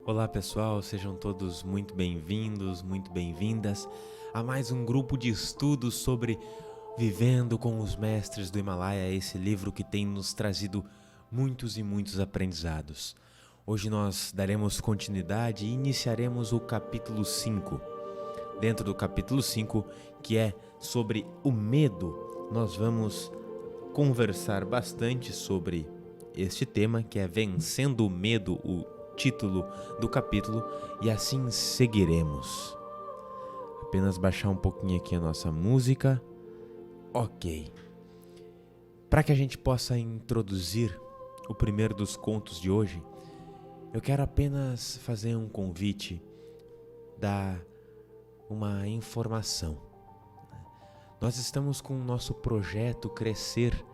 Olá pessoal, sejam todos muito bem-vindos, muito bem-vindas a mais um grupo de estudos sobre Vivendo com os Mestres do Himalaia, esse livro que tem nos trazido muitos e muitos aprendizados. Hoje nós daremos continuidade e iniciaremos o capítulo 5. Dentro do capítulo 5, que é sobre o medo, nós vamos conversar bastante sobre este tema, que é Vencendo o Medo, o título do capítulo, e assim seguiremos. Apenas baixar um pouquinho aqui a nossa música. Ok. Para que a gente possa introduzir o primeiro dos contos de hoje, eu quero apenas fazer um convite, dar uma informação. Nós estamos com o nosso projeto Crescer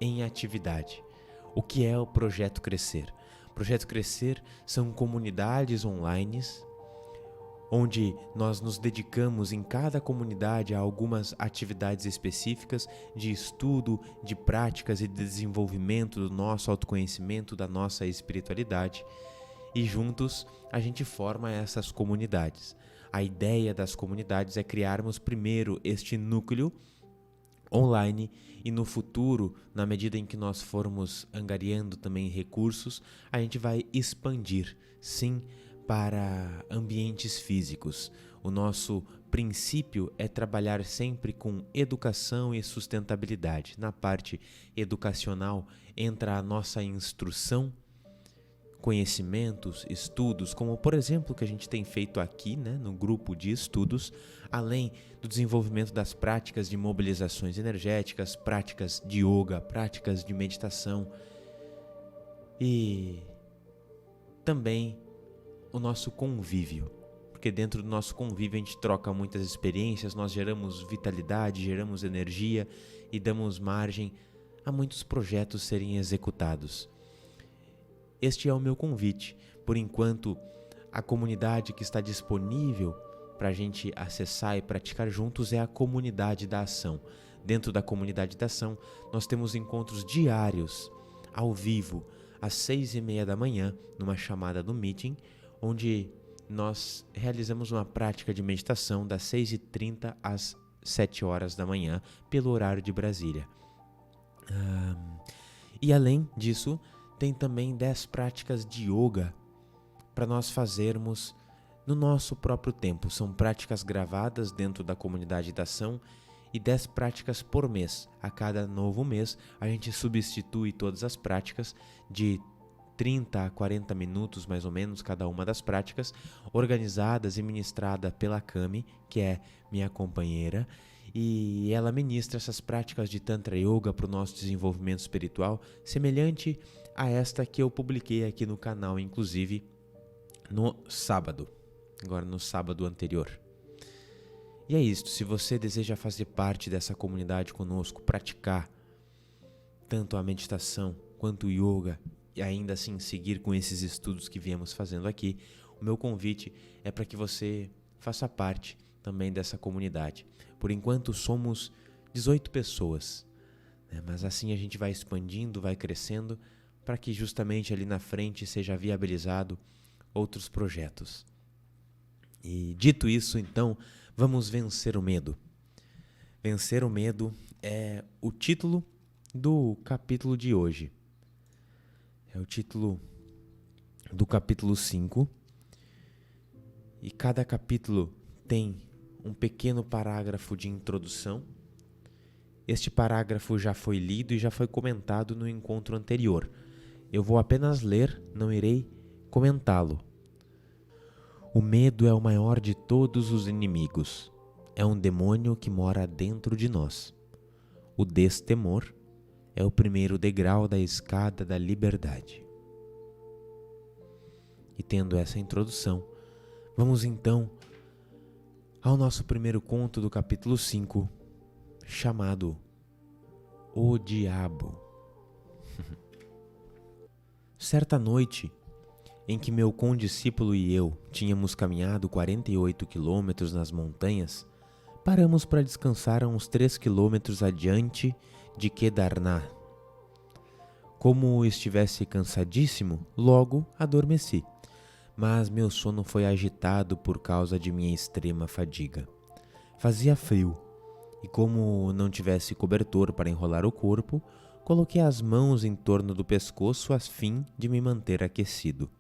em atividade. O que é o projeto Crescer? O projeto Crescer são comunidades online onde nós nos dedicamos em cada comunidade a algumas atividades específicas de estudo, de práticas e de desenvolvimento do nosso autoconhecimento, da nossa espiritualidade. E juntos a gente forma essas comunidades. A ideia das comunidades é criarmos primeiro este núcleo online e no futuro, na medida em que nós formos angariando também recursos, a gente vai expandir, sim, para ambientes físicos. O nosso princípio é trabalhar sempre com educação e sustentabilidade. Na parte educacional entra a nossa instrução, conhecimentos, estudos, como por exemplo o que a gente tem feito aqui, no grupo de estudos, além do desenvolvimento das práticas de mobilizações energéticas, práticas de yoga, práticas de meditação e também o nosso convívio, porque dentro do nosso convívio a gente troca muitas experiências, nós geramos vitalidade, geramos energia e damos margem a muitos projetos serem executados. Este é o meu convite. Por enquanto, a comunidade que está disponível para a gente acessar e praticar juntos é a comunidade da ação. Dentro da comunidade da ação, nós temos encontros diários, ao vivo, às 6:30 da manhã, numa chamada do meeting, onde nós realizamos uma prática de meditação das 6:30 às 7 horas da manhã, pelo horário de Brasília. E além disso, tem também 10 práticas de yoga para nós fazermos no nosso próprio tempo. São práticas gravadas dentro da comunidade da ação e 10 práticas por mês. A cada novo mês, a gente substitui todas as práticas de 30 a 40 minutos, mais ou menos, cada uma das práticas, organizadas e ministrada pela Cami, que é minha companheira, e ela ministra essas práticas de Tantra Yoga para o nosso desenvolvimento espiritual, semelhante a esta que eu publiquei aqui no canal, inclusive no sábado, agora no sábado anterior. E é isto, se você deseja fazer parte dessa comunidade conosco, praticar tanto a meditação quanto o yoga, e ainda assim seguir com esses estudos que viemos fazendo aqui, o meu convite é para que você faça parte também dessa comunidade. Por enquanto somos 18 pessoas, mas assim a gente vai expandindo, vai crescendo, para que justamente ali na frente seja viabilizado outros projetos. E dito isso, então, vamos vencer o medo. Vencer o medo é o título do capítulo de hoje. É o título do capítulo 5. E cada capítulo tem um pequeno parágrafo de introdução. Este parágrafo já foi lido e já foi comentado no encontro anterior. Eu vou apenas ler, não irei comentá-lo. O medo é o maior de todos os inimigos. É um demônio que mora dentro de nós. O destemor é o primeiro degrau da escada da liberdade. E tendo essa introdução, vamos então ao nosso primeiro conto do capítulo 5, chamado O Diabo. Certa noite, em que meu condiscípulo e eu tínhamos caminhado 48 quilômetros nas montanhas, paramos para descansar a uns 3 quilômetros adiante de Kedarnath. Como estivesse cansadíssimo, logo adormeci. mas meu sono foi agitado por causa de minha extrema fadiga. Fazia frio, e como não tivesse cobertor para enrolar o corpo, coloquei as mãos em torno do pescoço a fim de me manter aquecido.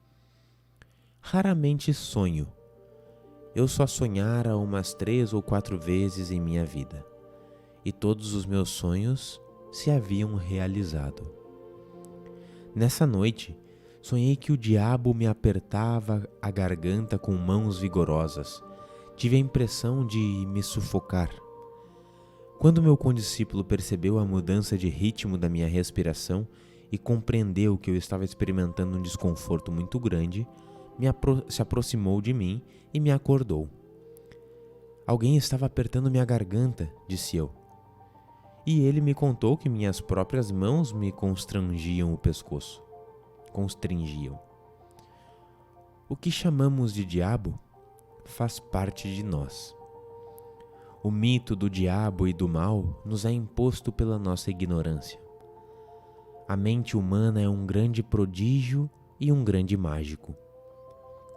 Raramente sonho. Eu só sonhara umas 3 ou 4 vezes em minha vida, e todos os meus sonhos se haviam realizado. Nessa noite, sonhei que o diabo me apertava a garganta com mãos vigorosas. Tive a impressão de me sufocar. Quando meu condiscípulo percebeu a mudança de ritmo da minha respiração e compreendeu que eu estava experimentando um desconforto muito grande, se aproximou de mim e me acordou. Alguém estava apertando minha garganta, disse eu. E ele me contou que minhas próprias mãos me constrangiam o pescoço. Constringiam. O que chamamos de diabo faz parte de nós. O mito do diabo e do mal nos é imposto pela nossa ignorância. A mente humana é um grande prodígio e um grande mágico.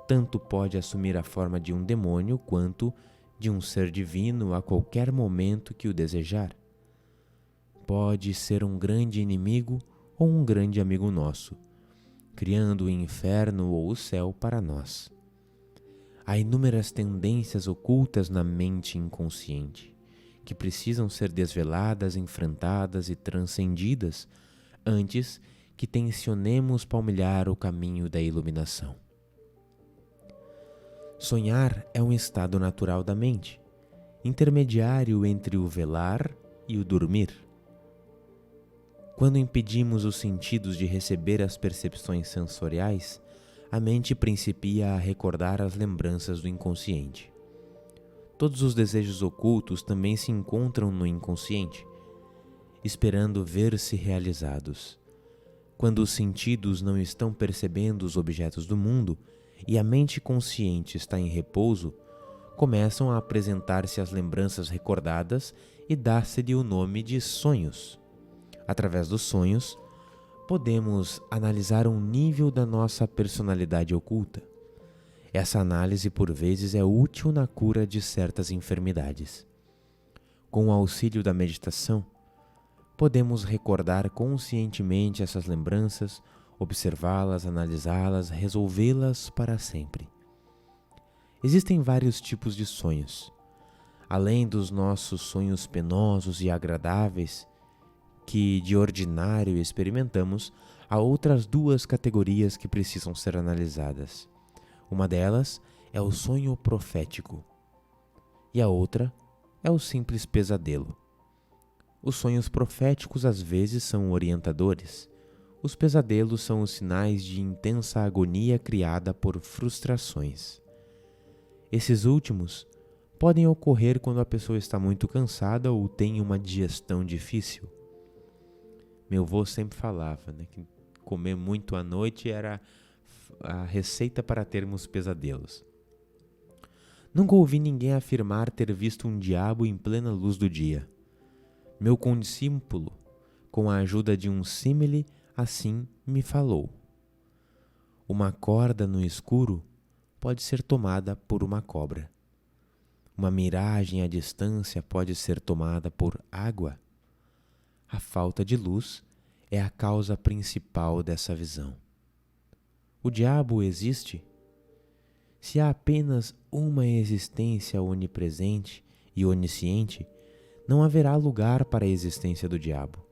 Tanto pode assumir a forma de um demônio quanto de um ser divino a qualquer momento que o desejar. Pode ser um grande inimigo ou um grande amigo nosso, criando o inferno ou o céu para nós. Há inúmeras tendências ocultas na mente inconsciente, que precisam ser desveladas, enfrentadas e transcendidas antes que tensionemos palmilhar o caminho da iluminação. Sonhar é um estado natural da mente, intermediário entre o velar e o dormir. Quando impedimos os sentidos de receber as percepções sensoriais, a mente principia a recordar as lembranças do inconsciente. Todos os desejos ocultos também se encontram no inconsciente, esperando ver-se realizados. Quando os sentidos não estão percebendo os objetos do mundo e a mente consciente está em repouso, começam a apresentar-se as lembranças recordadas e dá-se-lhe o nome de sonhos. Através dos sonhos, podemos analisar um nível da nossa personalidade oculta. Essa análise, por vezes, é útil na cura de certas enfermidades. Com o auxílio da meditação, podemos recordar conscientemente essas lembranças, observá-las, analisá-las, resolvê-las para sempre. Existem vários tipos de sonhos. Além dos nossos sonhos penosos e agradáveis, que de ordinário experimentamos, há outras 2 categorias que precisam ser analisadas. Uma delas é o sonho profético e a outra é o simples pesadelo. Os sonhos proféticos às vezes são orientadores. Os pesadelos são os sinais de intensa agonia criada por frustrações. Esses últimos podem ocorrer quando a pessoa está muito cansada ou tem uma digestão difícil. Meu avô sempre falava, que comer muito à noite era a receita para termos pesadelos. Nunca ouvi ninguém afirmar ter visto um diabo em plena luz do dia. Meu condiscípulo, com a ajuda de um símile, assim me falou. Uma corda no escuro pode ser tomada por uma cobra. Uma miragem à distância pode ser tomada por água. A falta de luz é a causa principal dessa visão. O diabo existe? Se há apenas uma existência onipresente e onisciente, não haverá lugar para a existência do diabo.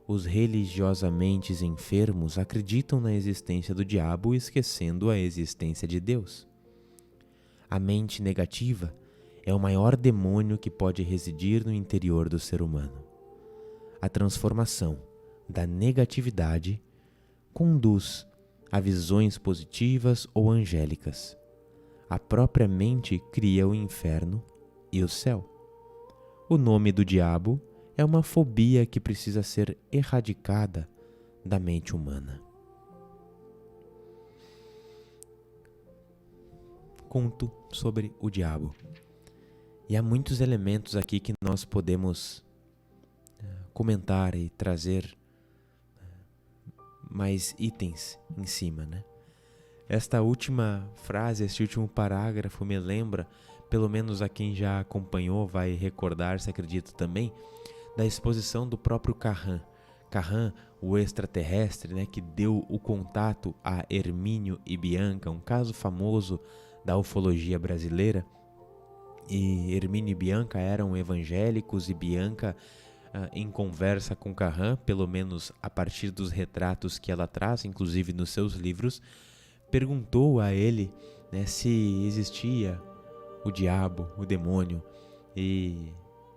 Os religiosamente enfermos acreditam na existência do diabo, esquecendo a existência de Deus. A mente negativa é o maior demônio que pode residir no interior do ser humano. A transformação da negatividade conduz a visões positivas ou angélicas. A própria mente cria o inferno e o céu. O nome do diabo é uma fobia que precisa ser erradicada da mente humana. Conto sobre o diabo. E há muitos elementos aqui que nós podemos comentar e trazer mais itens em cima, Esta última frase, este último parágrafo me lembra, pelo menos a quem já acompanhou vai recordar-se, acredito também, da exposição do próprio Carran. Carran, o extraterrestre, né, que deu o contato a Hermínio e Bianca, um caso famoso da ufologia brasileira. E Hermínio e Bianca eram evangélicos e Bianca, em conversa com Carran, pelo menos a partir dos retratos que ela traz, inclusive nos seus livros, perguntou a ele, né, se existia o diabo, o demônio, e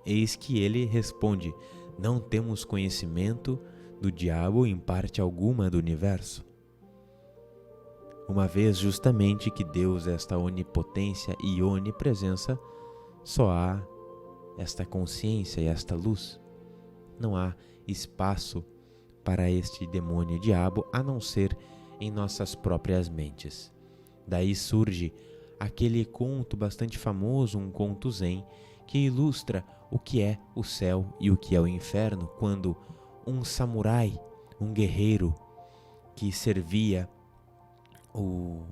eis que ele responde: não temos conhecimento do diabo em parte alguma do universo. Uma vez justamente que Deus, esta onipotência e onipresença, só há esta consciência e esta luz. Não há espaço para este demônio e diabo a não ser em nossas próprias mentes. Daí surge aquele conto bastante famoso, um conto zen, que ilustra o que é o céu e o que é o inferno, quando um samurai, um guerreiro que servia o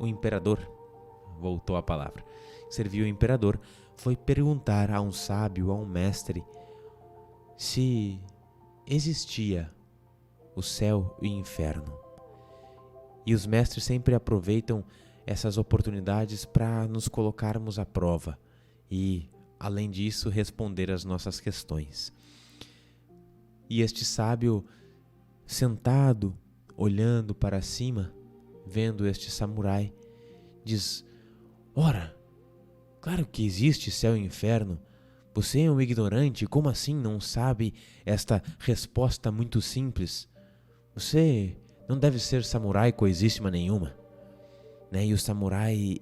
imperador, voltou a palavra, serviu o imperador, foi perguntar a um sábio, a um mestre, se existia o céu e o inferno. E os mestres sempre aproveitam essas oportunidades para nos colocarmos à prova e, além disso, responder às nossas questões. E este sábio, sentado, olhando para cima, vendo este samurai, diz: ora, claro que existe céu e inferno. Você é um ignorante, como assim não sabe esta resposta muito simples? Você não deve ser samurai coisíssima nenhuma, né? E o samurai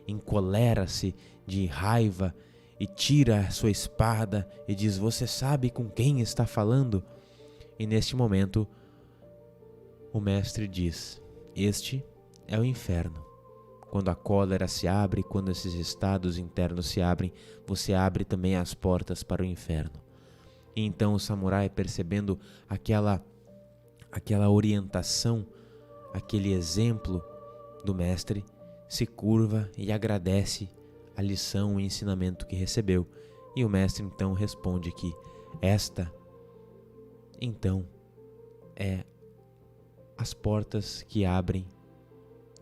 encolera-se de raiva e tira a sua espada e diz: você sabe com quem está falando? E neste momento o mestre diz: este é o inferno. Quando a cólera se abre, quando esses estados internos se abrem, você abre também as portas para o inferno. E então o samurai, percebendo aquela orientação, aquele exemplo do mestre, se curva e agradece a lição, o ensinamento que recebeu. E o mestre então responde que esta, então, é as portas que abrem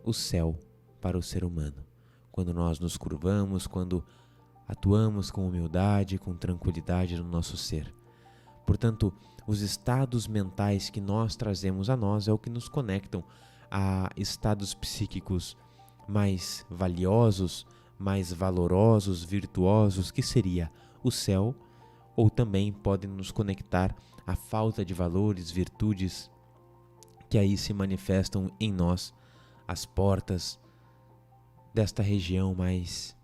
o céu para o ser humano. Quando nós nos curvamos, quando atuamos com humildade, com tranquilidade no nosso ser. Portanto, os estados mentais que nós trazemos a nós é o que nos conectam a estados psíquicos mais valiosos, mais valorosos, virtuosos, que seria o céu, ou também podem nos conectar à falta de valores, virtudes, que aí se manifestam em nós, as portas desta região mais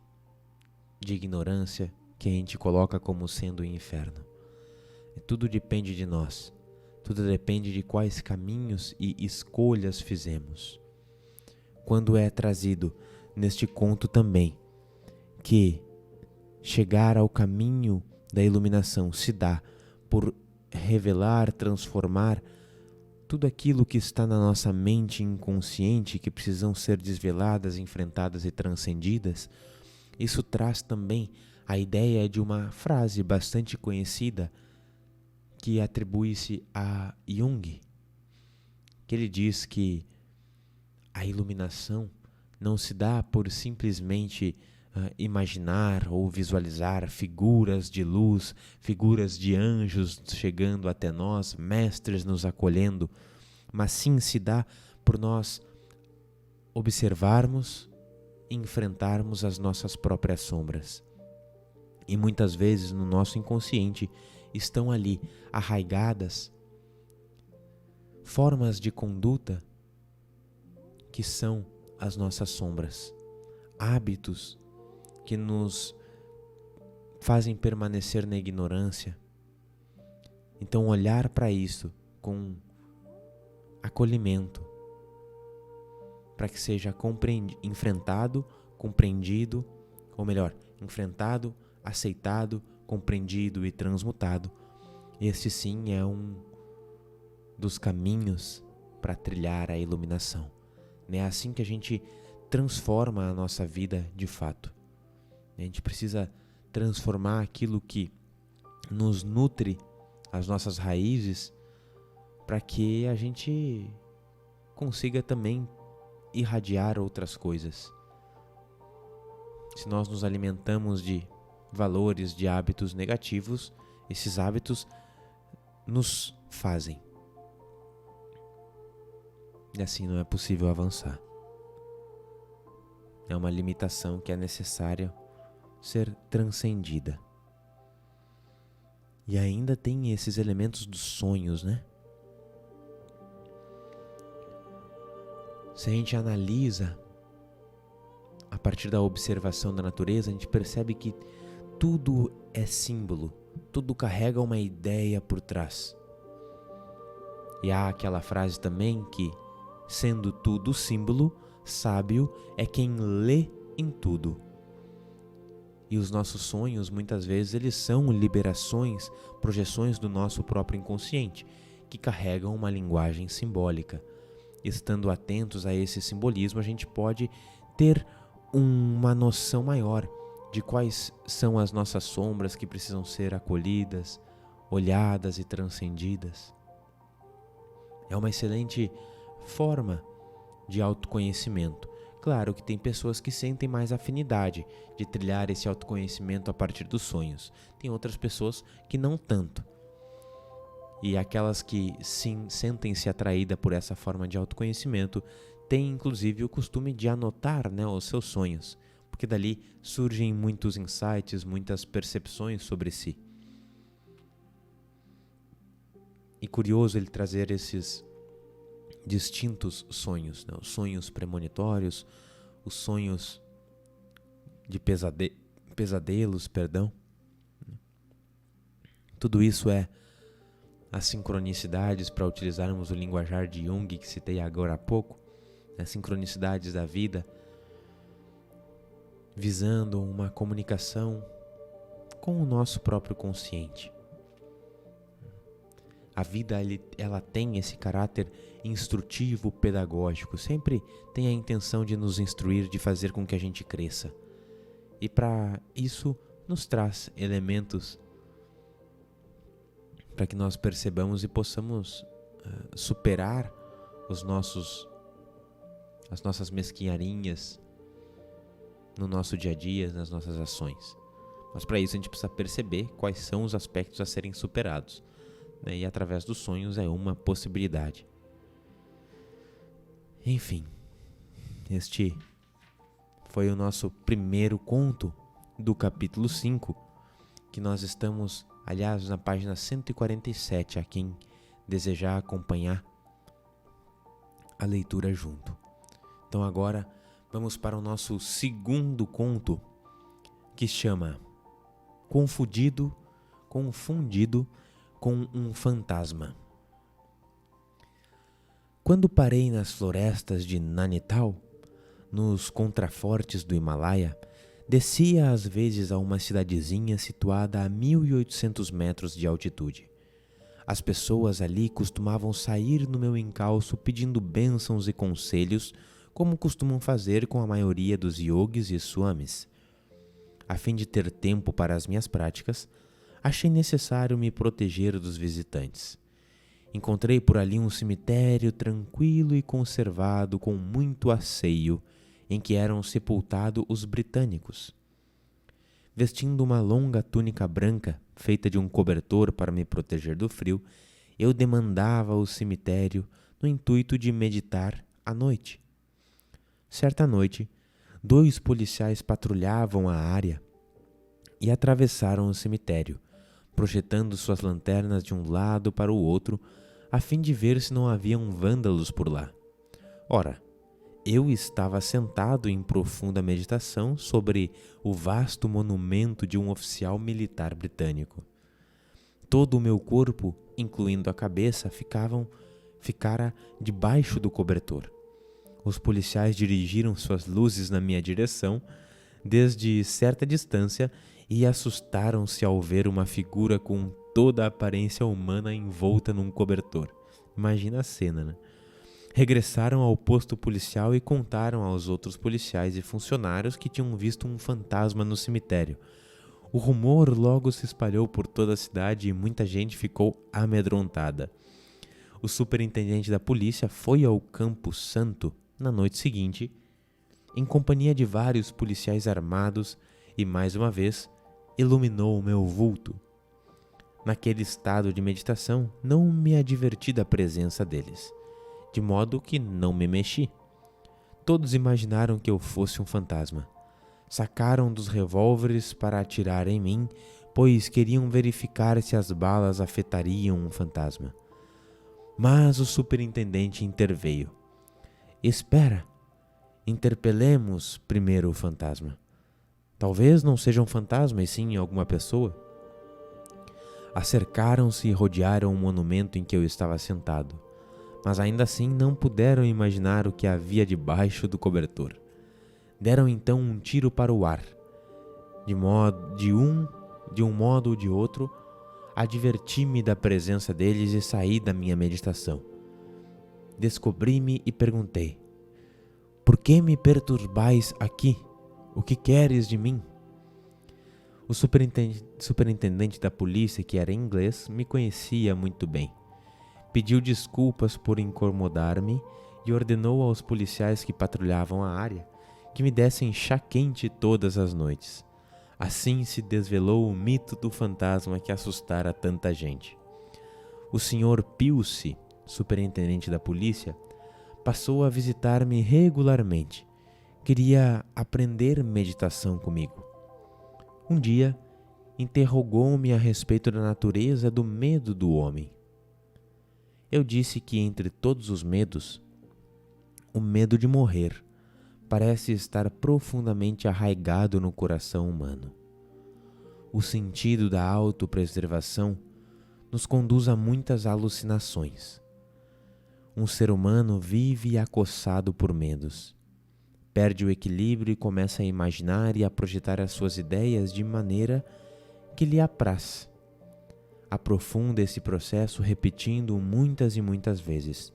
de ignorância que a gente coloca como sendo o inferno. Tudo depende de nós, tudo depende de quais caminhos e escolhas fizemos. Quando é trazido neste conto também que chegar ao caminho da iluminação se dá por revelar, transformar tudo aquilo que está na nossa mente inconsciente, que precisam ser desveladas, enfrentadas e transcendidas, isso traz também a ideia de uma frase bastante conhecida que atribui-se a Jung, que ele diz que a iluminação não se dá por simplesmente imaginar ou visualizar figuras de luz, figuras de anjos chegando até nós, mestres nos acolhendo, mas sim se dá por nós observarmos e enfrentarmos as nossas próprias sombras. E muitas vezes no nosso inconsciente estão ali arraigadas formas de conduta que são as nossas sombras, hábitos que nos fazem permanecer na ignorância. Então olhar para isso com acolhimento, para que seja enfrentado, compreendido, ou melhor, enfrentado, aceitado, compreendido e transmutado. Este sim é um dos caminhos para trilhar a iluminação. É assim que a gente transforma a nossa vida de fato. A gente precisa transformar aquilo que nos nutre, as nossas raízes, para que a gente consiga também irradiar outras coisas. Se nós nos alimentamos de valores, de hábitos negativos, esses hábitos nos fazem. E assim não é possível avançar. É uma limitação que é necessária ser transcendida. E ainda tem esses elementos dos sonhos, né? Se a gente analisa a partir da observação da natureza, a gente percebe que tudo é símbolo, tudo carrega uma ideia por trás. E há aquela frase também que, sendo tudo símbolo, sábio é quem lê em tudo. E os nossos sonhos, muitas vezes, eles são liberações, projeções do nosso próprio inconsciente, que carregam uma linguagem simbólica. Estando atentos a esse simbolismo, a gente pode ter uma noção maior de quais são as nossas sombras que precisam ser acolhidas, olhadas e transcendidas. É uma excelente forma de autoconhecimento. Claro que tem pessoas que sentem mais afinidade de trilhar esse autoconhecimento a partir dos sonhos. Tem outras pessoas que não tanto. E aquelas que sim sentem-se atraídas por essa forma de autoconhecimento têm inclusive o costume de anotar, os seus sonhos, porque dali surgem muitos insights, muitas percepções sobre si. E curioso ele trazer esses distintos sonhos, os sonhos premonitórios, os sonhos de pesadelos, Tudo isso é as sincronicidades, para utilizarmos o linguajar de Jung que citei agora há pouco, as sincronicidades da vida, visando uma comunicação com o nosso próprio consciente. A vida ela tem esse caráter instrutivo, pedagógico, sempre tem a intenção de nos instruir, de fazer com que a gente cresça. E para isso nos traz elementos para que nós percebamos e possamos superar as nossas mesquinharinhas no nosso dia a dia, nas nossas ações. Mas para isso a gente precisa perceber quais são os aspectos a serem superados. E através dos sonhos é uma possibilidade. Enfim, este foi o nosso primeiro conto do capítulo 5, que nós estamos, aliás, na página 147, a quem desejar acompanhar a leitura junto. Então agora vamos para o nosso segundo conto, que chama Confundido com um fantasma. Quando parei nas florestas de Nainital, nos contrafortes do Himalaia, descia às vezes a uma cidadezinha situada a 1.800 metros de altitude. As pessoas ali costumavam sair no meu encalço pedindo bênçãos e conselhos, como costumam fazer com a maioria dos yogis e swamis. A fim de ter tempo para as minhas práticas, achei necessário me proteger dos visitantes. Encontrei por ali um cemitério tranquilo e conservado com muito asseio, em que eram sepultados os britânicos. Vestindo uma longa túnica branca, feita de um cobertor para me proteger do frio, eu demandava o cemitério no intuito de meditar à noite. Certa noite, 2 policiais patrulhavam a área e atravessaram o cemitério, projetando suas lanternas de um lado para o outro, a fim de ver se não haviam vândalos por lá. Ora, eu estava sentado em profunda meditação sobre o vasto monumento de um oficial militar britânico. Todo o meu corpo, incluindo a cabeça, ficara debaixo do cobertor. Os policiais dirigiram suas luzes na minha direção, desde certa distância, e assustaram-se ao ver uma figura com toda a aparência humana envolta num cobertor. Imagina a cena, né? Regressaram ao posto policial e contaram aos outros policiais e funcionários que tinham visto um fantasma no cemitério. O rumor logo se espalhou por toda a cidade e muita gente ficou amedrontada. O superintendente da polícia foi ao Campo Santo na noite seguinte, em companhia de vários policiais armados, e mais uma vez iluminou o meu vulto. Naquele estado de meditação, não me adverti da presença deles, de modo que não me mexi. Todos imaginaram que eu fosse um fantasma. Sacaram dos revólveres para atirar em mim, pois queriam verificar se as balas afetariam um fantasma. Mas o superintendente interveio. Espera, interpelemos primeiro o fantasma. Talvez não seja um fantasma e sim alguma pessoa. Acercaram-se e rodearam o monumento em que eu estava sentado, mas ainda assim não puderam imaginar o que havia debaixo do cobertor. Deram então um tiro para o ar. De um modo ou de outro, adverti-me da presença deles e saí da minha meditação. Descobri-me e perguntei: por que me perturbais aqui? O que queres de mim? O superintendente da polícia, que era inglês, me conhecia muito bem. Pediu desculpas por incomodar-me e ordenou aos policiais que patrulhavam a área que me dessem chá quente todas as noites. Assim se desvelou o mito do fantasma que assustara tanta gente. O Sr. Pilce, superintendente da polícia, passou a visitar-me regularmente. Queria aprender meditação comigo. Um dia, interrogou-me a respeito da natureza do medo do homem. Eu disse que entre todos os medos, o medo de morrer parece estar profundamente arraigado no coração humano. O sentido da autopreservação nos conduz a muitas alucinações. Um ser humano vive acossado por medos. Perde o equilíbrio e começa a imaginar e a projetar as suas ideias de maneira que lhe apraz. Aprofunda esse processo repetindo muitas e muitas vezes.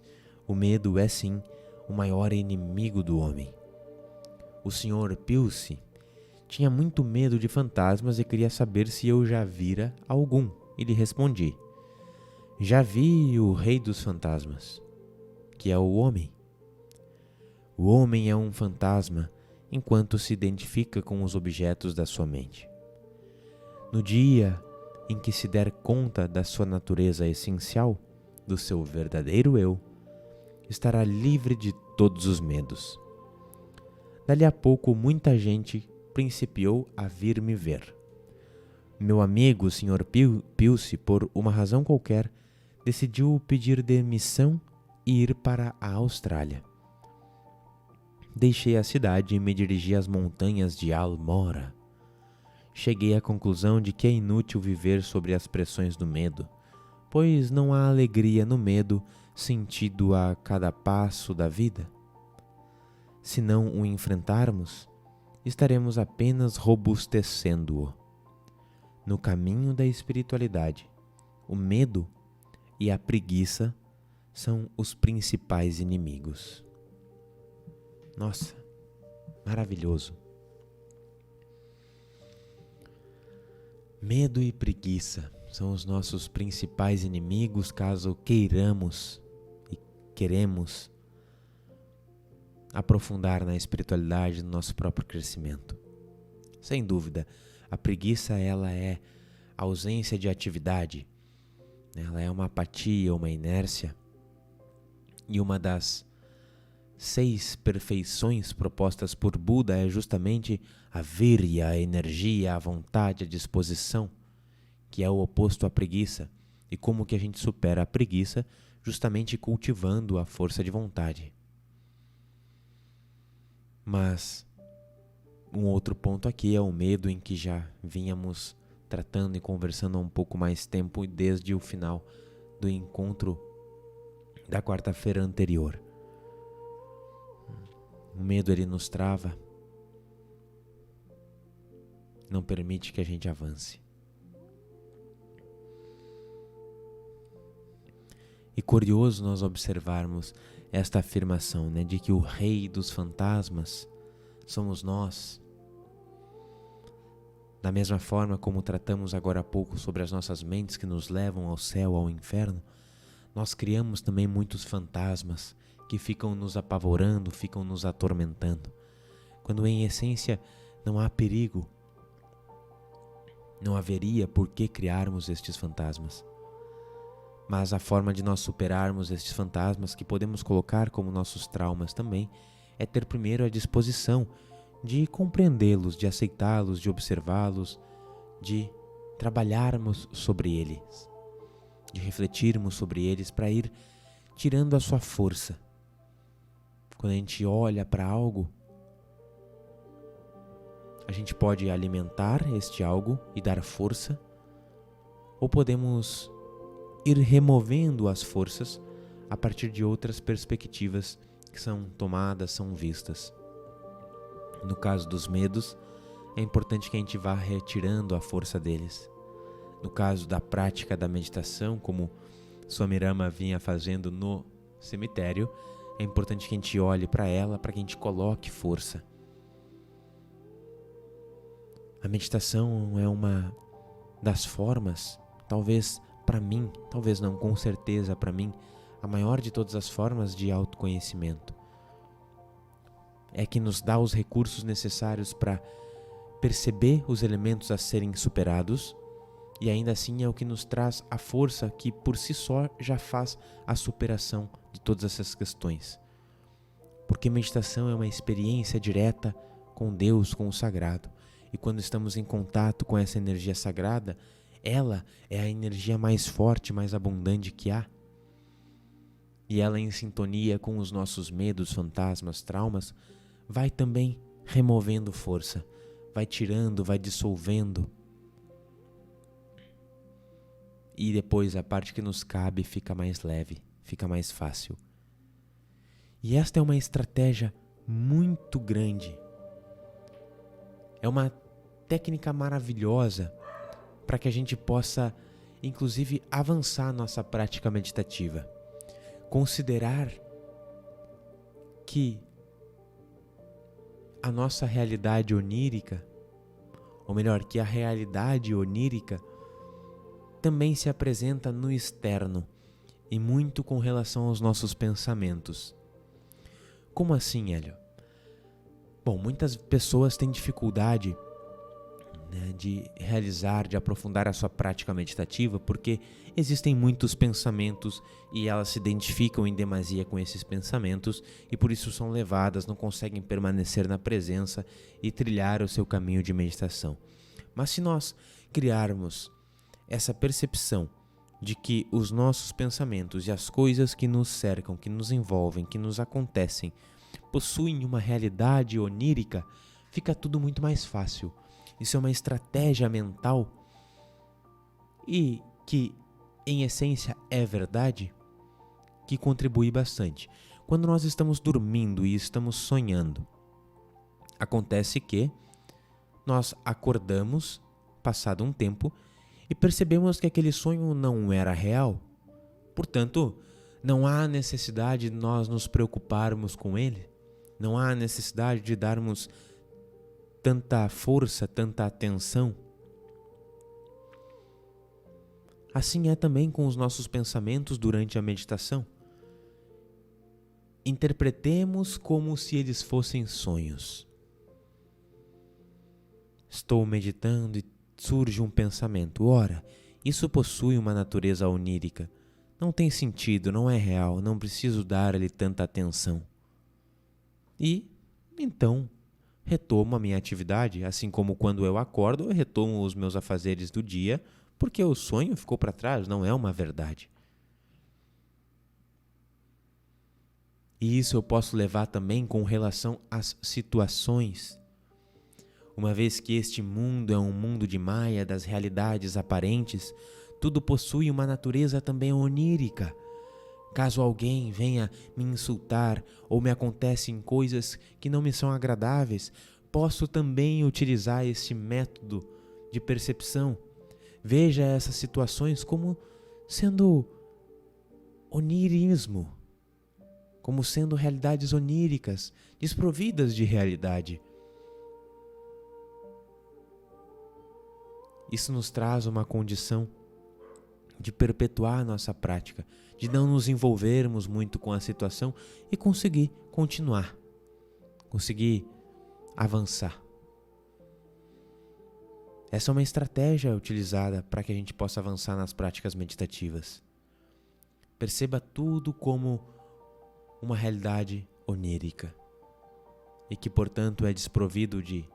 O medo é sim o maior inimigo do homem. O Sr. Pilce tinha muito medo de fantasmas e queria saber se eu já vira algum. E lhe respondi: já vi o rei dos fantasmas, que é o homem. O homem é um fantasma enquanto se identifica com os objetos da sua mente. No dia em que se der conta da sua natureza essencial, do seu verdadeiro eu, estará livre de todos os medos. Dali a pouco, muita gente principiou a vir me ver. Meu amigo, o Sr. Pilce, por uma razão qualquer, decidiu pedir demissão e ir para a Austrália. Deixei a cidade e me dirigi às montanhas de Almora. Cheguei à conclusão de que é inútil viver sobre as pressões do medo, pois não há alegria no medo sentido a cada passo da vida. Se não o enfrentarmos, estaremos apenas robustecendo-o. No caminho da espiritualidade, o medo e a preguiça são os principais inimigos. Nossa, maravilhoso. Medo e preguiça são os nossos principais inimigos caso queiramos e queremos aprofundar na espiritualidade, no nosso próprio crescimento. Sem dúvida, a preguiça ela é a ausência de atividade, ela é uma apatia, uma inércia, e uma das 6 perfeições propostas por Buda é justamente a virya, a energia, a vontade, a disposição, que é o oposto à preguiça. E como que a gente supera a preguiça? Justamente cultivando a força de vontade. Mas um outro ponto aqui é o medo, em que já vínhamos tratando e conversando há um pouco mais tempo desde o final do encontro da quarta-feira anterior. O medo ele nos trava, não permite que a gente avance. E curioso nós observarmos esta afirmação, né, de que o rei dos fantasmas somos nós. Da mesma forma como tratamos agora há pouco sobre as nossas mentes que nos levam ao céu, ao inferno, nós criamos também muitos fantasmas que ficam nos apavorando, ficam nos atormentando, quando em essência não há perigo, não haveria por que criarmos estes fantasmas. Mas a forma de nós superarmos estes fantasmas, que podemos colocar como nossos traumas também, é ter primeiro a disposição de compreendê-los, de aceitá-los, de observá-los, de trabalharmos sobre eles, de refletirmos sobre eles para ir tirando a sua força. Quando a gente olha para algo, a gente pode alimentar este algo e dar força, ou podemos ir removendo as forças a partir de outras perspectivas que são tomadas, são vistas. No caso dos medos, é importante que a gente vá retirando a força deles. No caso da prática da meditação, como Swami Rama vinha fazendo no cemitério, é importante que a gente olhe para ela, para que a gente coloque força. A meditação é uma das formas, talvez para mim, talvez não, com certeza para mim, a maior de todas as formas de autoconhecimento. É que nos dá os recursos necessários para perceber os elementos a serem superados, e ainda assim é o que nos traz a força que por si só já faz a superação de todas essas questões. Porque meditação é uma experiência direta com Deus, com o sagrado. E quando estamos em contato com essa energia sagrada, ela é a energia mais forte, mais abundante que há. E ela, em sintonia com os nossos medos, fantasmas, traumas, vai também removendo força, vai tirando, vai dissolvendo. E depois a parte que nos cabe fica mais leve, fica mais fácil. E esta é uma estratégia muito grande. É uma técnica maravilhosa para que a gente possa, inclusive, avançar nossa prática meditativa. Considerar que a nossa realidade onírica, ou melhor, que a realidade onírica também se apresenta no externo e muito com relação aos nossos pensamentos. Como assim, Hélio? Bom, muitas pessoas têm dificuldade, de realizar, de aprofundar a sua prática meditativa, porque existem muitos pensamentos e elas se identificam em demasia com esses pensamentos e por isso são levadas, não conseguem permanecer na presença e trilhar o seu caminho de meditação. Mas se nós criarmos essa percepção de que os nossos pensamentos e as coisas que nos cercam, que nos envolvem, que nos acontecem, possuem uma realidade onírica, fica tudo muito mais fácil. Isso é uma estratégia mental e que, em essência, é verdade, que contribui bastante. Quando nós estamos dormindo e estamos sonhando, acontece que nós acordamos, passado um tempo, e percebemos que aquele sonho não era real. Portanto, não há necessidade de nós nos preocuparmos com ele, não há necessidade de darmos tanta força, tanta atenção. Assim é também com os nossos pensamentos durante a meditação. Interpretemos como se eles fossem sonhos. Estou meditando e surge um pensamento. Ora, isso possui uma natureza onírica. Não tem sentido, não é real, não preciso dar-lhe tanta atenção. E, então, retomo a minha atividade, assim como quando eu acordo, eu retomo os meus afazeres do dia, porque o sonho ficou para trás, não é uma verdade. E isso eu posso levar também com relação às situações. Uma vez que este mundo é um mundo de Maya, das realidades aparentes, tudo possui uma natureza também onírica. Caso alguém venha me insultar ou me acontecem coisas que não me são agradáveis, posso também utilizar este método de percepção. Veja essas situações como sendo onirismo. como sendo realidades oníricas, desprovidas de realidade. Isso nos traz uma condição de perpetuar nossa prática, de não nos envolvermos muito com a situação e conseguir continuar, conseguir avançar. Essa é uma estratégia utilizada para que a gente possa avançar nas práticas meditativas. Perceba tudo como uma realidade onírica e que, portanto, é desprovido de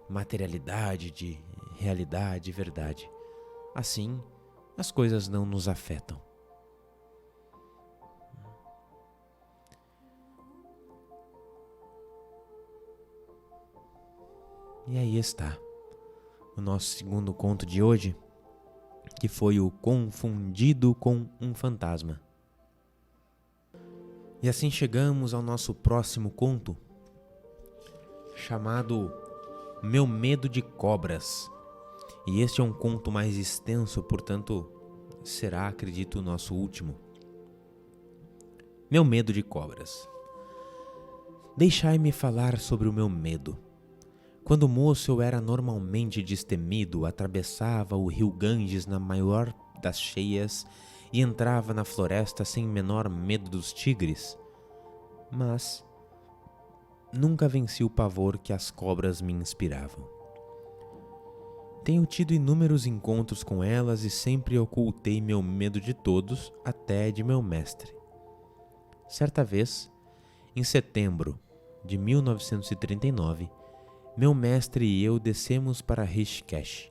materialidade, de realidade, verdade. Assim, as coisas não nos afetam. E aí está o nosso segundo conto de hoje, que foi o Confundido com um Fantasma. E assim chegamos ao nosso próximo conto, chamado Meu Medo de Cobras. E este é um conto mais extenso, portanto, será, acredito, o nosso último. Meu medo de cobras. Deixai-me falar sobre o meu medo. Quando moço eu era normalmente destemido, atravessava o rio Ganges na maior das cheias e entrava na floresta sem menor medo dos tigres. Mas nunca venci o pavor que as cobras me inspiravam. Tenho tido inúmeros encontros com elas e sempre ocultei meu medo de todos, até de meu mestre. Certa vez, em setembro de 1939, meu mestre e eu descemos para Rishikesh.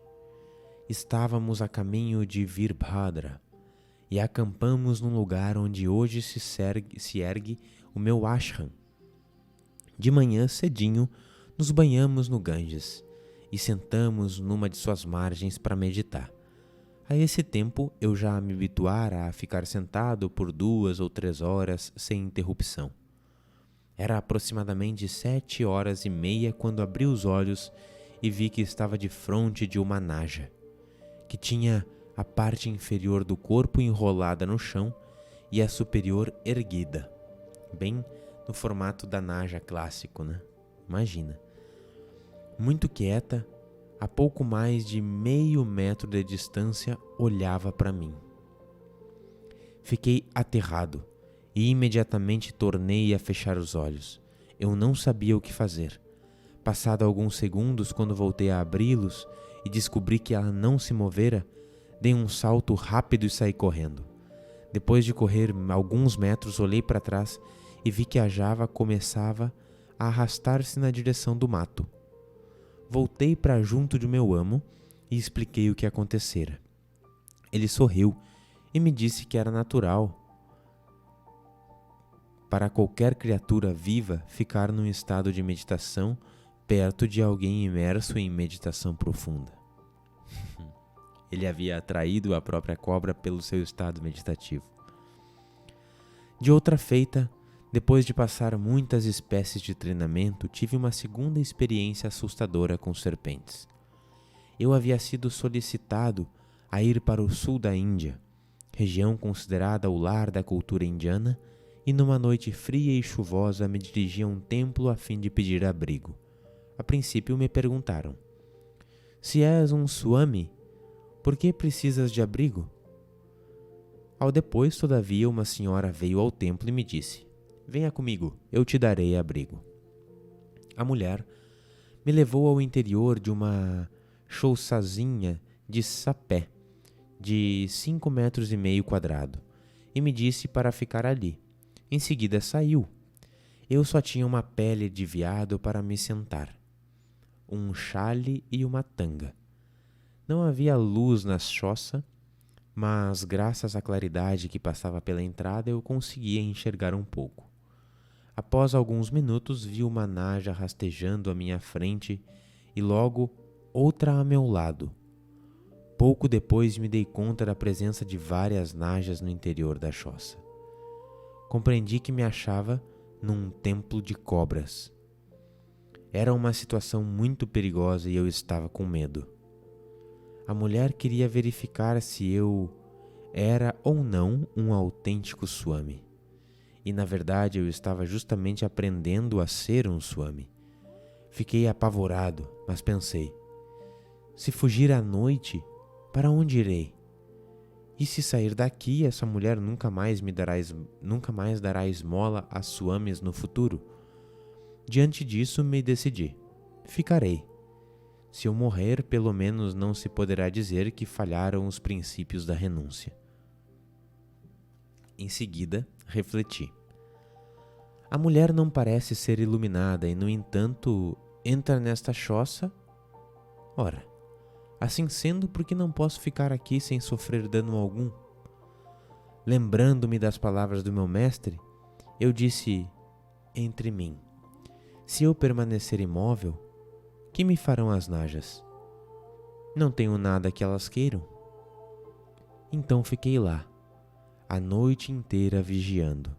Estávamos a caminho de Virbhadra e acampamos num lugar onde hoje se ergue o meu ashram. De manhã cedinho, nos banhamos no Ganges e sentamos numa de suas margens para meditar. A esse tempo, eu já me habituara a ficar sentado por 2 ou 3 horas sem interrupção. Era aproximadamente 7h30 quando abri os olhos e vi que estava defronte de uma naja, que tinha a parte inferior do corpo enrolada no chão e a superior erguida, bem no formato da naja clássico, né? Imagina. Muito quieta, a pouco mais de meio metro de distância, olhava para mim. Fiquei aterrado e imediatamente tornei a fechar os olhos. Eu não sabia o que fazer. Passado alguns segundos, quando voltei a abri-los e descobri que ela não se movera, dei um salto rápido e saí correndo. Depois de correr alguns metros, olhei para trás e vi que a java começava a arrastar-se na direção do mato. Voltei para junto de meu amo e expliquei o que acontecera. Ele sorriu e me disse que era natural para qualquer criatura viva ficar num estado de meditação perto de alguém imerso em meditação profunda. Ele havia atraído a própria cobra pelo seu estado meditativo. De outra feita, depois de passar muitas espécies de treinamento, tive uma segunda experiência assustadora com serpentes. Eu havia sido solicitado a ir para o sul da Índia, região considerada o lar da cultura indiana, e numa noite fria e chuvosa me dirigi a um templo a fim de pedir abrigo. A princípio me perguntaram: "Se és um Swami, por que precisas de abrigo?" Ao depois, todavia, uma senhora veio ao templo e me disse: "Venha comigo, eu te darei abrigo." A mulher me levou ao interior de uma chouçazinha de sapé de 5,5 metros quadrado e me disse para ficar ali. Em seguida saiu. Eu só tinha uma pele de veado para me sentar, um chale e uma tanga. Não havia luz na choça, mas graças à claridade que passava pela entrada eu conseguia enxergar um pouco. Após alguns minutos vi uma naja rastejando à minha frente e logo outra a meu lado. Pouco depois me dei conta da presença de várias najas no interior da choça. Compreendi que me achava num templo de cobras. Era uma situação muito perigosa e eu estava com medo. A mulher queria verificar se eu era ou não um autêntico Swami. e na verdade eu estava justamente aprendendo a ser um Swami. Fiquei apavorado, mas pensei: se fugir à noite, para onde irei? E se sair daqui, essa mulher nunca mais dará esmola a Swamis no futuro? Diante disso, me decidi: ficarei. Se eu morrer, pelo menos não se poderá dizer que falharam os princípios da renúncia. Em seguida, refleti. A mulher não parece ser iluminada e, no entanto, entra nesta choça? Ora, assim sendo, por que não posso ficar aqui sem sofrer dano algum? Lembrando-me das palavras do meu mestre, eu disse entre mim: se eu permanecer imóvel, que me farão as najas? Não tenho nada que elas queiram. Então fiquei lá, a noite inteira vigiando,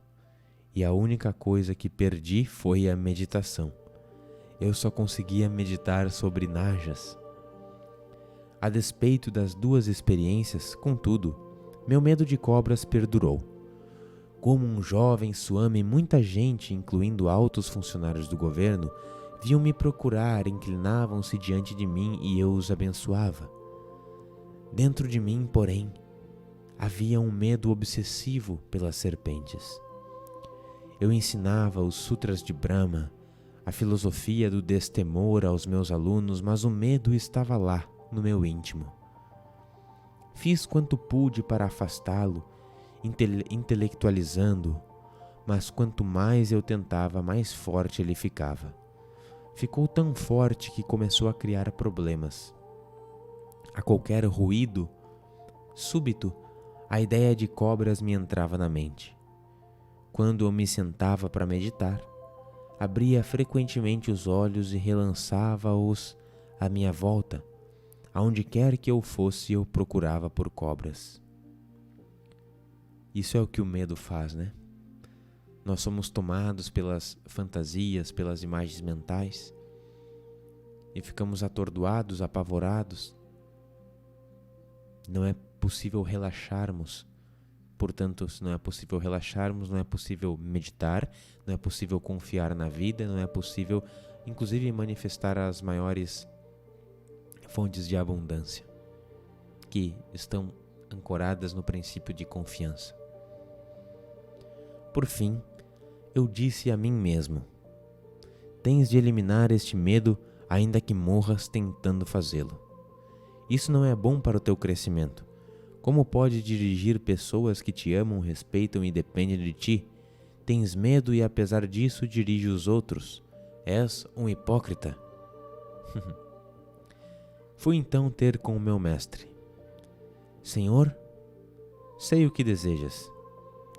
e a única coisa que perdi foi a meditação. Eu só conseguia meditar sobre najas. A despeito das duas experiências, contudo, meu medo de cobras perdurou. Como um jovem Swami, muita gente, incluindo altos funcionários do governo, vinham me procurar, inclinavam-se diante de mim e eu os abençoava. Dentro de mim, porém, havia um medo obsessivo pelas serpentes. Eu ensinava os sutras de Brahma, a filosofia do destemor aos meus alunos, mas o medo estava lá, no meu íntimo. Fiz quanto pude para afastá-lo, intelectualizando-o, mas quanto mais eu tentava, mais forte ele ficava. Ficou tão forte que começou a criar problemas. A qualquer ruído súbito, a ideia de cobras me entrava na mente. Quando eu me sentava para meditar, abria frequentemente os olhos e relançava-os à minha volta. Aonde quer que eu fosse, eu procurava por cobras. Isso é o que o medo faz, né? Nós somos tomados pelas fantasias, pelas imagens mentais e ficamos atordoados, apavorados. Não é possível relaxarmos. Portanto, se não é possível relaxarmos, não é possível meditar, não é possível confiar na vida, não é possível, inclusive, manifestar as maiores fontes de abundância, que estão ancoradas no princípio de confiança. Por fim, eu disse a mim mesmo: tens de eliminar este medo, ainda que morras tentando fazê-lo. Isso não é bom para o teu crescimento. Como pode dirigir pessoas que te amam, respeitam e dependem de ti? Tens medo e, apesar disso, dirige os outros. És um hipócrita. Fui então ter com o meu mestre. Senhor, sei o que desejas.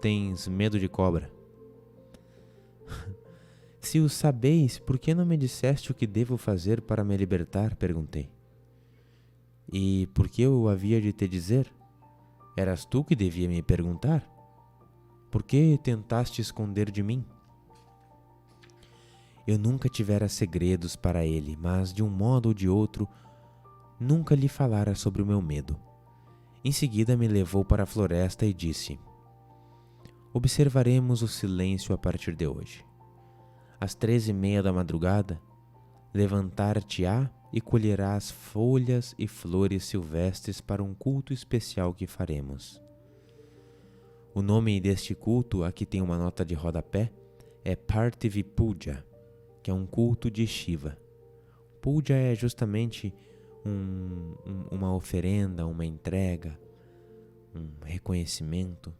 Tens medo de cobra. Se o sabeis, por que não me disseste o que devo fazer para me libertar? Perguntei. E por que eu havia de te dizer? Eras tu que devia me perguntar. Por que tentaste esconder de mim? Eu nunca tivera segredos para ele, mas de um modo ou de outro, nunca lhe falara sobre o meu medo. Em seguida me levou para a floresta e disse: observaremos o silêncio a partir de hoje. Às 3:30 da madrugada, levantar-te-á e colherás folhas e flores silvestres para um culto especial que faremos. O nome deste culto, aqui tem uma nota de rodapé, é Parthivi Puja, que é um culto de Shiva. Puja é justamente uma oferenda, uma entrega, um reconhecimento.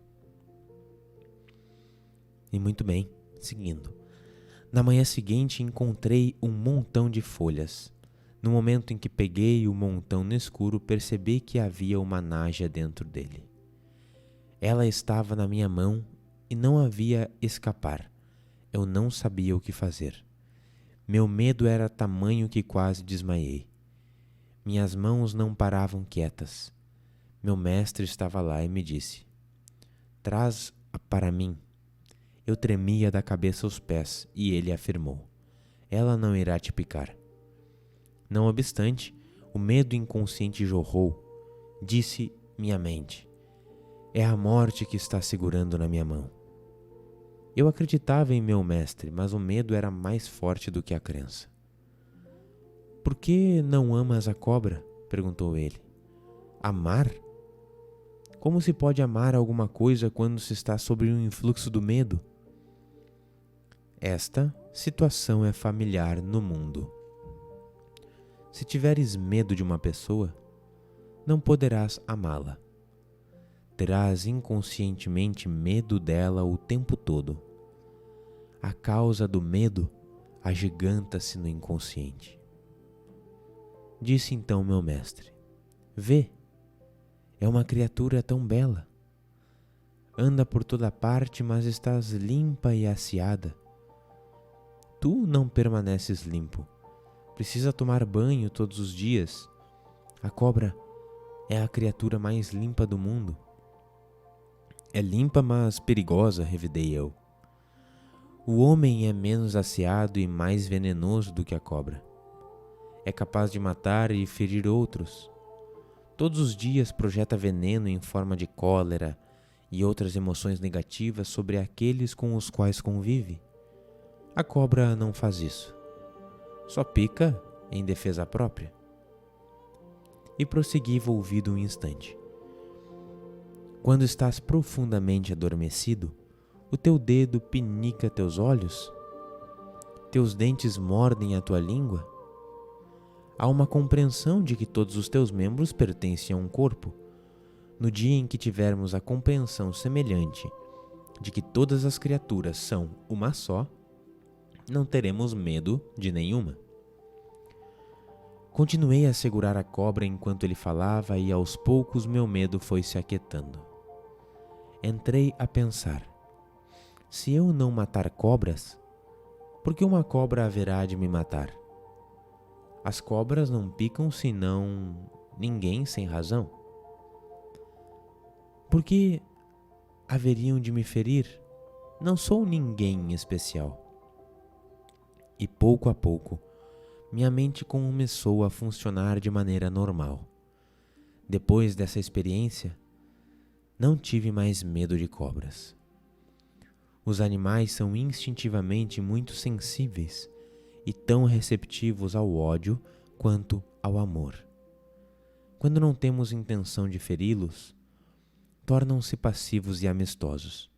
E muito bem, seguindo. Na manhã seguinte encontrei um montão de folhas. No momento em que peguei o montão no escuro, percebi que havia uma naja dentro dele. Ela estava na minha mão e não havia escapar. Eu não sabia o que fazer. Meu medo era tamanho que quase desmaiei. Minhas mãos não paravam quietas. Meu mestre estava lá e me disse: traz-a para mim. Eu tremia da cabeça aos pés e ele afirmou: ela não irá te picar. Não obstante, o medo inconsciente jorrou. Disse minha mente: é a morte que está segurando na minha mão. Eu acreditava em meu mestre, mas o medo era mais forte do que a crença. Por que não amas a cobra? Perguntou ele. Amar? Como se pode amar alguma coisa quando se está sob um influxo do medo? Esta situação é familiar no mundo. Se tiveres medo de uma pessoa, não poderás amá-la. Terás inconscientemente medo dela o tempo todo. A causa do medo agiganta-se no inconsciente. Disse então meu mestre: Vê, é uma criatura tão bela. Anda por toda parte, mas estás limpa e asseada. Tu não permaneces limpo. Precisa tomar banho todos os dias. A cobra é a criatura mais limpa do mundo. É limpa, mas perigosa, revidei eu. O homem é menos asseado e mais venenoso do que a cobra. É capaz de matar e ferir outros. Todos os dias projeta veneno em forma de cólera e outras emoções negativas sobre aqueles com os quais convive. A cobra não faz isso. Só pica em defesa própria. E prossegui volvido um instante. Quando estás profundamente adormecido, o teu dedo pinica teus olhos? Teus dentes mordem a tua língua? Há uma compreensão de que todos os teus membros pertencem a um corpo. No dia em que tivermos a compreensão semelhante de que todas as criaturas são uma só, não teremos medo de nenhuma. Continuei a segurar a cobra enquanto ele falava e aos poucos meu medo foi se aquietando. Entrei a pensar: se eu não matar cobras, por que uma cobra haverá de me matar? As cobras não picam senão ninguém sem razão. Por que haveriam de me ferir? Não sou ninguém especial. E pouco a pouco, minha mente começou a funcionar de maneira normal. Depois dessa experiência, não tive mais medo de cobras. Os animais são instintivamente muito sensíveis e tão receptivos ao ódio quanto ao amor. Quando não temos intenção de feri-los, tornam-se passivos e amistosos.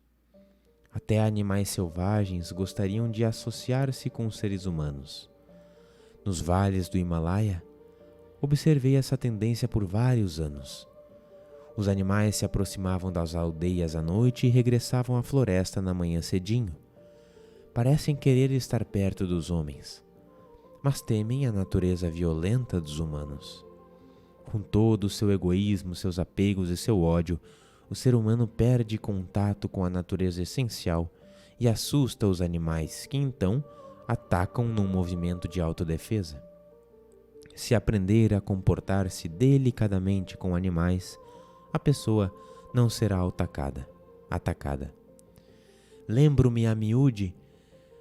Até animais selvagens gostariam de associar-se com os seres humanos. Nos vales do Himalaia, observei essa tendência por vários anos. Os animais se aproximavam das aldeias à noite e regressavam à floresta na manhã cedinho. Parecem querer estar perto dos homens, mas temem a natureza violenta dos humanos. Com todo o seu egoísmo, seus apegos e seu ódio, o ser humano perde contato com a natureza essencial e assusta os animais, que então atacam num movimento de autodefesa. Se aprender a comportar-se delicadamente com animais, a pessoa não será atacada. Lembro-me a miúde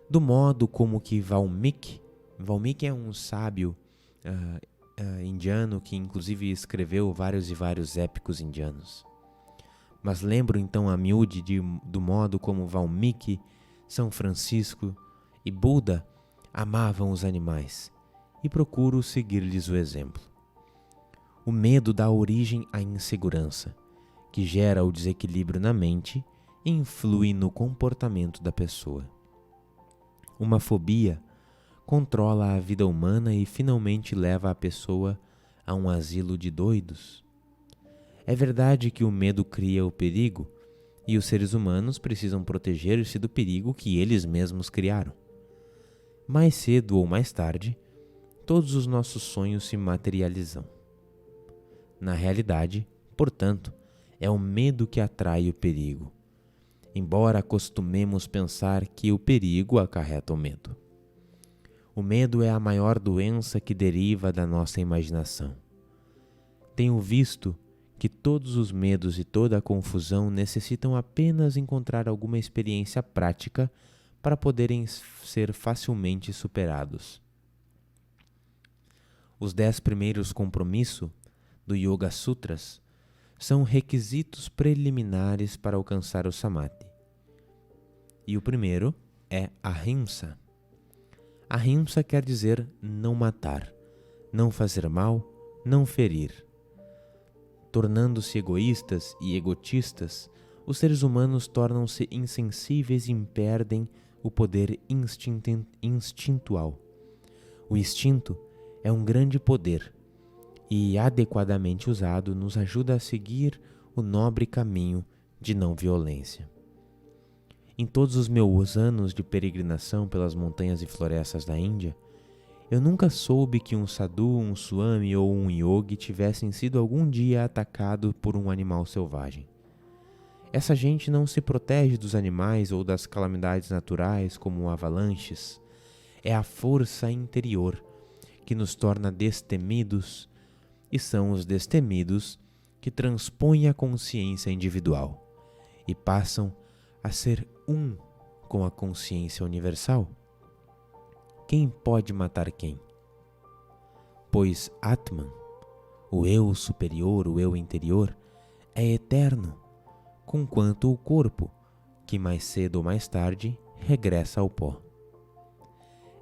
do modo como que Valmiki é um sábio indiano que inclusive escreveu vários e vários épicos indianos. Mas lembro então a miúde do modo como Valmiki, São Francisco e Buda amavam os animais e procuro seguir-lhes o exemplo. O medo dá origem à insegurança, que gera o desequilíbrio na mente e influi no comportamento da pessoa. Uma fobia controla a vida humana e finalmente leva a pessoa a um asilo de doidos. É verdade que o medo cria o perigo e os seres humanos precisam proteger-se do perigo que eles mesmos criaram. Mais cedo ou mais tarde, todos os nossos sonhos se materializam. Na realidade, portanto, é o medo que atrai o perigo, embora acostumemos pensar que o perigo acarreta o medo. O medo é a maior doença que deriva da nossa imaginação. Tenho visto que todos os medos e toda a confusão necessitam apenas encontrar alguma experiência prática para poderem ser facilmente superados. Os 10 primeiros compromissos do Yoga Sutras são requisitos preliminares para alcançar o Samadhi. E o primeiro é ahimsa. Ahimsa quer dizer não matar, não fazer mal, não ferir. Tornando-se egoístas e egotistas, os seres humanos tornam-se insensíveis e perdem o poder instintual. O instinto é um grande poder e, adequadamente usado, nos ajuda a seguir o nobre caminho de não violência. Em todos os meus anos de peregrinação pelas montanhas e florestas da Índia, eu nunca soube que um sadhu, um swami ou um yogi tivessem sido algum dia atacado por um animal selvagem. Essa gente não se protege dos animais ou das calamidades naturais como avalanches. É a força interior que nos torna destemidos, e são os destemidos que transpõem a consciência individual e passam a ser um com a consciência universal. Quem pode matar quem? Pois Atman, o eu superior, o eu interior, é eterno, conquanto o corpo, que mais cedo ou mais tarde regressa ao pó.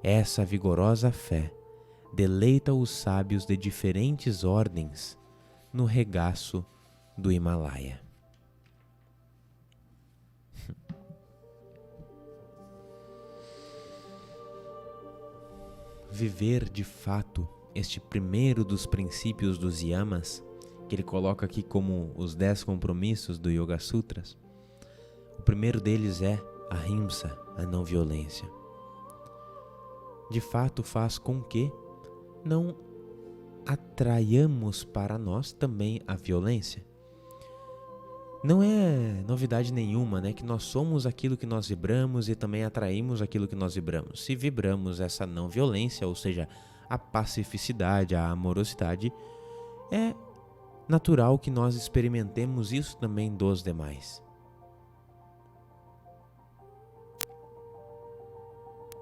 Essa vigorosa fé deleita os sábios de diferentes ordens no regaço do Himalaia. Viver de fato este primeiro dos princípios dos yamas, que ele coloca aqui como os 10 compromissos do Yoga Sutras. O primeiro deles é a ahimsa, a não violência. De fato faz com que não atraiamos para nós também a violência. Não é novidade nenhuma, né, que nós somos aquilo que nós vibramos e também atraímos aquilo que nós vibramos. Se vibramos essa não violência, ou seja, a pacificidade, a amorosidade, é natural que nós experimentemos isso também dos demais.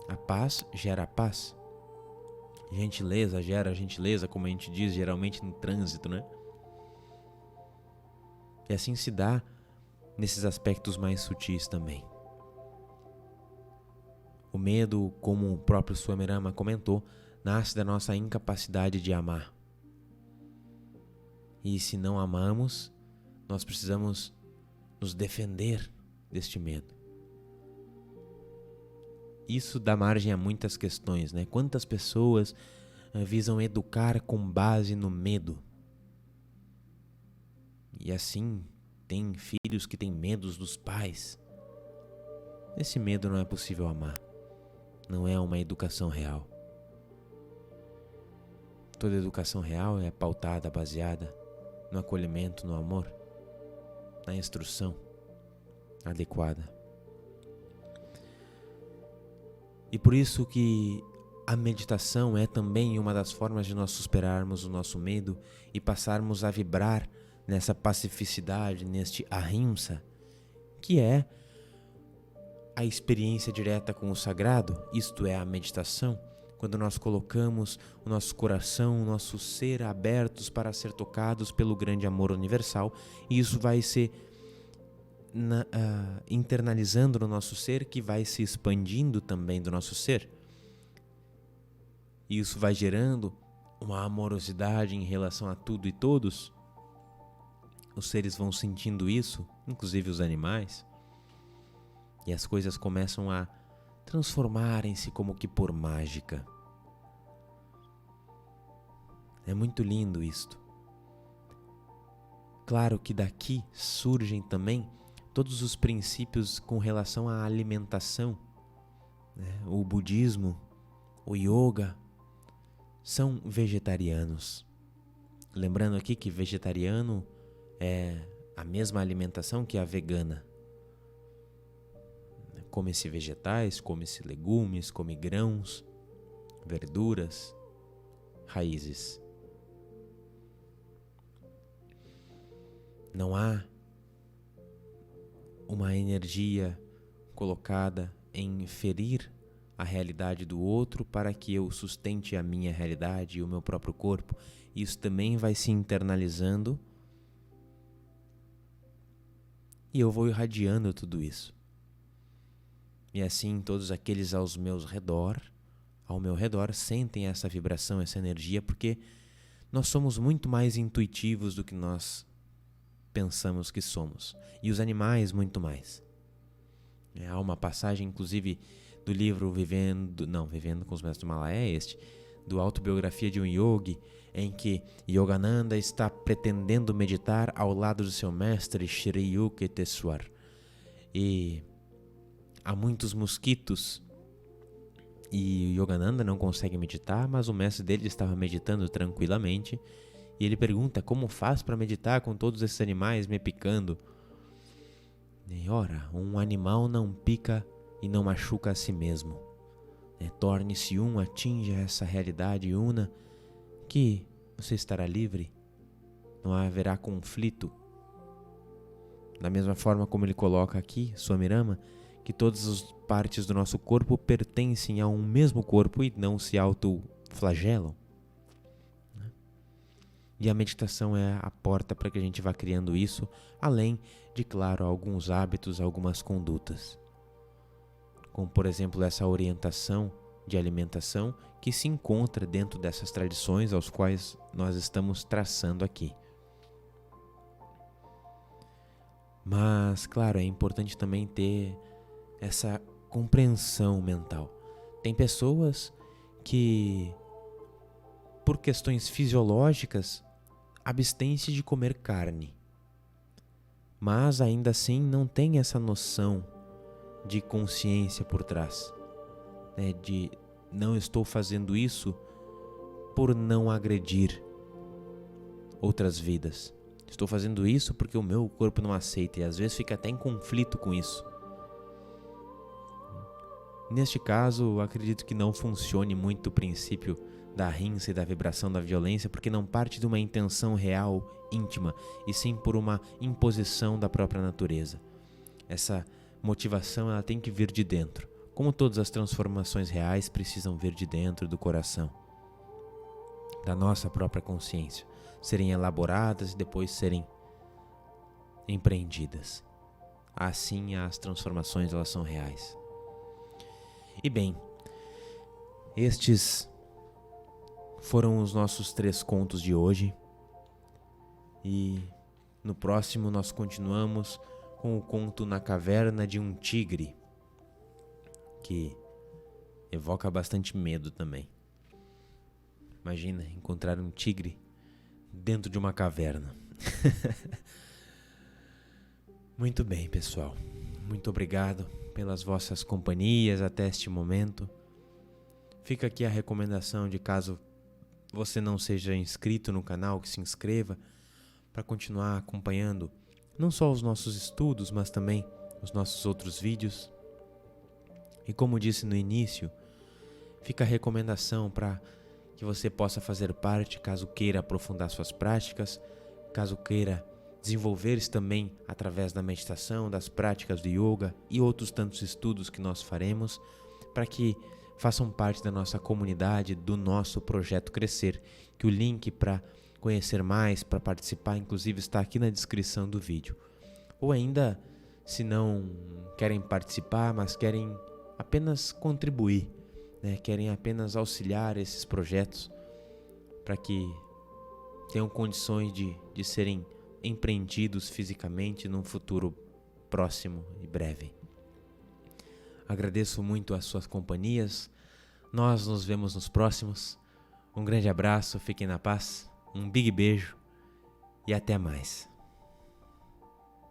A paz gera paz. Gentileza gera gentileza, como a gente diz geralmente no trânsito, né? E assim se dá nesses aspectos mais sutis também. O medo, como o próprio Swami Rama comentou, nasce da nossa incapacidade de amar. E se não amamos, nós precisamos nos defender deste medo. Isso dá margem a muitas questões, né? Quantas pessoas visam educar com base no medo? E assim, tem filhos que têm medos dos pais. Esse medo não é possível amar. Não é uma educação real. Toda educação real é pautada, baseada no acolhimento, no amor, na instrução adequada. E por isso que a meditação é também uma das formas de nós superarmos o nosso medo e passarmos a vibrar nessa pacificidade, neste ahimsa, que é a experiência direta com o sagrado, isto é a meditação, quando nós colocamos o nosso coração, o nosso ser abertos para ser tocados pelo grande amor universal, e isso vai se internalizando no nosso ser, que vai se expandindo também do nosso ser. E isso vai gerando uma amorosidade em relação a tudo e todos. Os seres vão sentindo isso, inclusive os animais, e as coisas começam a transformarem-se como que por mágica. É muito lindo isto. Claro que daqui surgem também todos os princípios com relação à alimentação, né? O budismo, o yoga, são vegetarianos. Lembrando aqui que vegetariano é a mesma alimentação que a vegana. Come-se vegetais, come-se legumes, come grãos, verduras, raízes. Não há uma energia colocada em ferir a realidade do outro para que eu sustente a minha realidade e o meu próprio corpo. Isso também vai se internalizando e eu vou irradiando tudo isso. E assim todos aqueles ao meu redor, sentem essa vibração, essa energia, porque nós somos muito mais intuitivos do que nós pensamos que somos. E os animais muito mais. Há uma passagem, inclusive, do livro Vivendo com os Mestres do Himalaia, do Autobiografia de um Yogi, em que Yogananda está pretendendo meditar ao lado do seu mestre Shri Yukteswar. E há muitos mosquitos e Yogananda não consegue meditar, mas o mestre dele estava meditando tranquilamente e ele pergunta: como faz para meditar com todos esses animais me picando? E ora, um animal não pica e não machuca a si mesmo. Torne-se atinja essa realidade una, que você estará livre, não haverá conflito. Da mesma forma como ele coloca aqui, Swamirama, que todas as partes do nosso corpo pertencem a um mesmo corpo e não se autoflagelam. E a meditação é a porta para que a gente vá criando isso, além de, claro, alguns hábitos, algumas condutas. Como, por exemplo, essa orientação de alimentação que se encontra dentro dessas tradições aos quais nós estamos traçando aqui. Mas, claro, é importante também ter essa compreensão mental. Tem pessoas que, por questões fisiológicas, abstêm-se de comer carne, mas ainda assim não tem essa noção de consciência por trás, de não estou fazendo isso por não agredir outras vidas. Estou fazendo isso porque o meu corpo não aceita e às vezes fica até em conflito com isso. Neste caso, acredito que não funcione muito o princípio da rinça e da vibração da violência, porque não parte de uma intenção real, íntima, e sim por uma imposição da própria natureza. Essa motivação ela tem que vir de dentro, como todas as transformações reais precisam vir de dentro do coração, da nossa própria consciência, serem elaboradas e depois serem empreendidas. Assim as transformações elas são reais. E bem, estes foram os nossos 3 contos de hoje. E no próximo nós continuamos com o conto Na Caverna de um Tigre, que evoca bastante medo também. Imagina encontrar um tigre dentro de uma caverna. Muito bem, pessoal. Muito obrigado pelas vossas companhias até este momento. Fica aqui a recomendação de, caso você não seja inscrito no canal, que se inscreva para continuar acompanhando não só os nossos estudos, mas também os nossos outros vídeos. E como disse no início, fica a recomendação para que você possa fazer parte, caso queira aprofundar suas práticas, caso queira desenvolver-se também através da meditação, das práticas do yoga e outros tantos estudos que nós faremos, para que façam parte da nossa comunidade, do nosso projeto Crescer, que o link para conhecer mais, para participar, inclusive está aqui na descrição do vídeo. Ou ainda, se não querem participar, mas querem apenas contribuir, querem apenas auxiliar esses projetos para que tenham condições de serem empreendidos fisicamente num futuro próximo e breve. Agradeço muito as suas companhias. Nós nos vemos nos próximos. Um grande abraço, fiquem na paz, um big beijo e até mais.